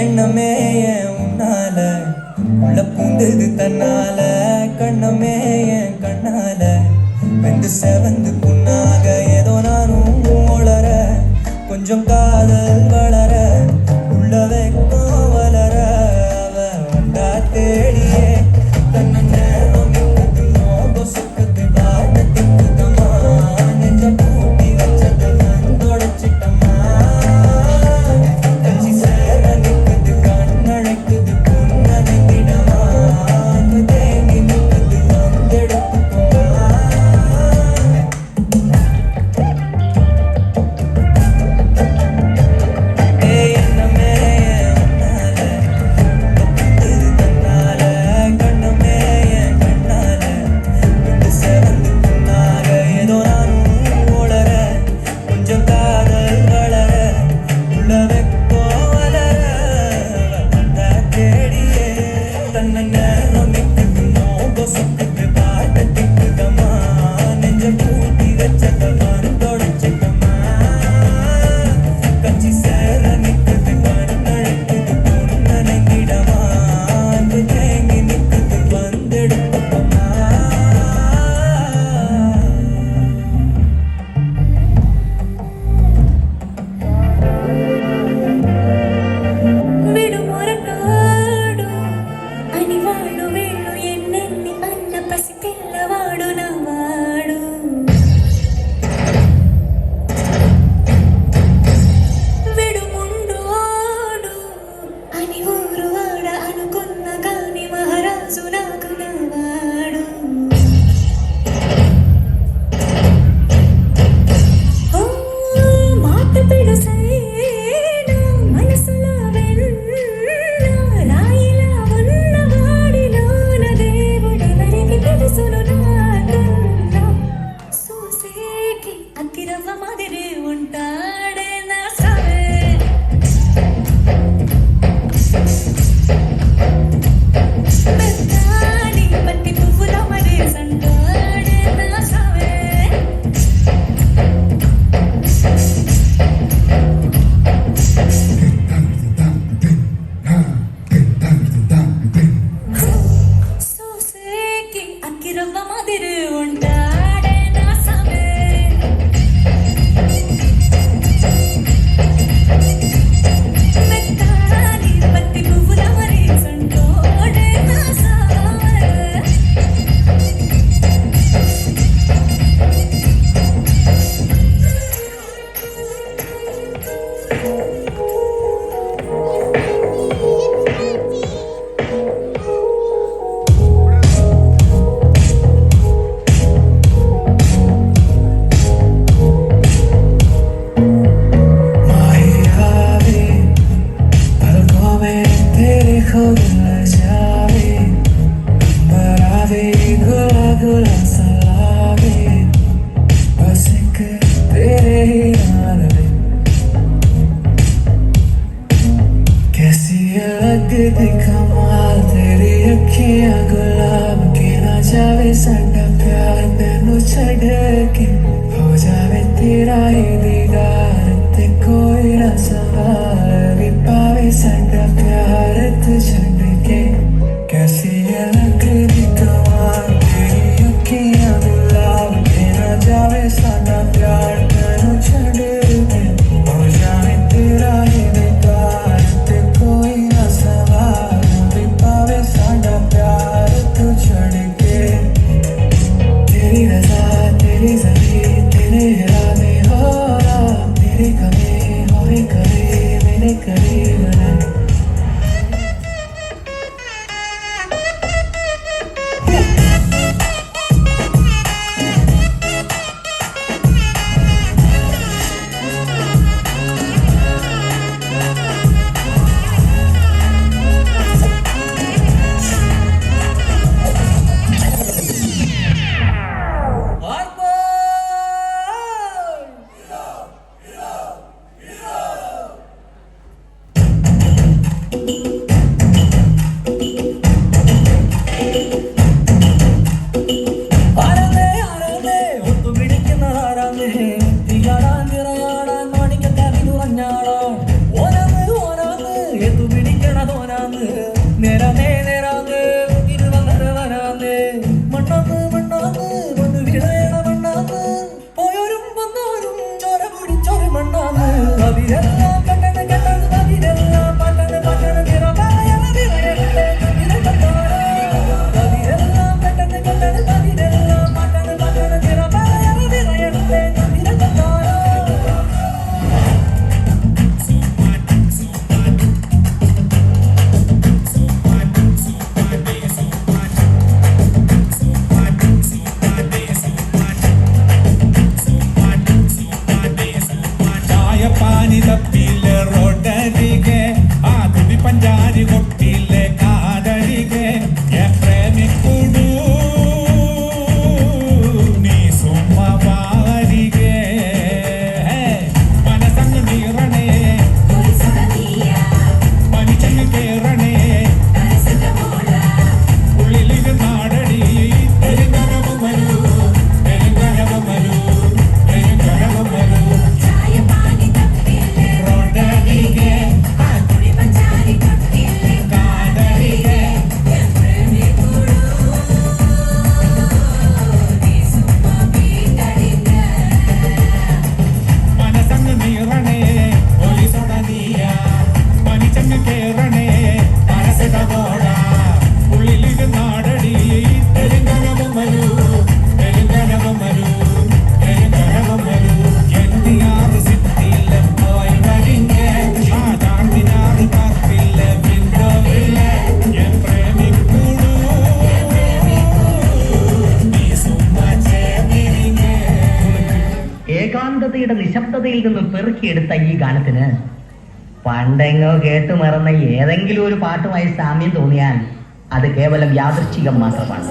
எண்ணமே ஏன் உன்னால உள்ள பூந்தது தன்னால கண்ணமே என் கண்ணால வெந்து செவந்து புண்ணாக ஏதோ நானும் வளர கொஞ்சம் காதல் வளர உள்ள வெக்கம் வளர அவ வந்தா தேடியே தன்னை நேரம் நிற்குது நோகம் சுக்குது வார்த்தை திக்குதுமா நெஞ்ச பூட்டி வச்சது தொடச்சிட்டமா கஞ்சி சேர நிற்குது கண்ணழைக்குது புன்னணைக்கிடமா தேங்கி நிற்குது வந்தெடுத்துக்குமா कमाल तेरी अखियां गुलाब के ना जावे साडा प्यार तेनू छड़ के हो जावे तेरा ही दीदार ते कोई ना सवाल भी पावे साडा प्यार तू छड़ के कैसी है लगदी कमाल तेरी अखियां गुलाब के ना जावे साडा प्यार तेनू छड़ के हो जावे तेरा ही दीदार ते कोई ना सवाल भी पावे साडा प्यार तू छड़ के तेरी रज़ा तेरी ज़मीं तेरे इरादे हो तेरी कमी हो ही करे मेरे करीब നിശബ്ദതയിൽ നിന്ന് പെറുക്കിയെടുത്ത ഈ ഗാനത്തിന് പണ്ടെങ്ങോ കേട്ടു മറന്ന ഏതെങ്കിലും ഒരു പാട്ടുമായി സാമ്യം തോന്നിയാൽ അത് കേവലം യാദൃച്ഛികം മാത്രമാണ്.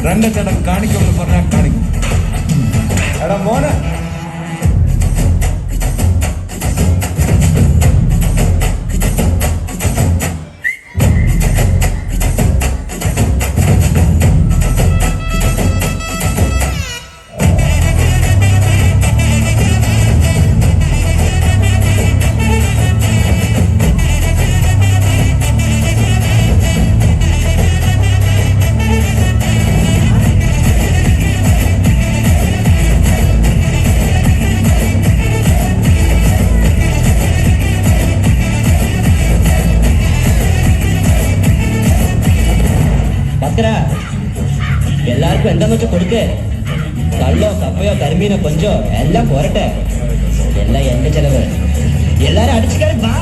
രംഗച്ചേട്ടൻ കാണിക്കുമെന്ന് പറഞ്ഞാൽ കാണിക്കും. എടാ മോനെ, എല്ലാവർക്കും എന്താന്ന് വെച്ചാൽ കൊടുക്കേ. കള്ളോ കപ്പയോ കരിമീനോ കൊഞ്ചോ എല്ലാം പോരട്ടെ. എല്ലാം എന്റെ ചെലവ്. എല്ലാരും അടിച്ചു കയറി വാ.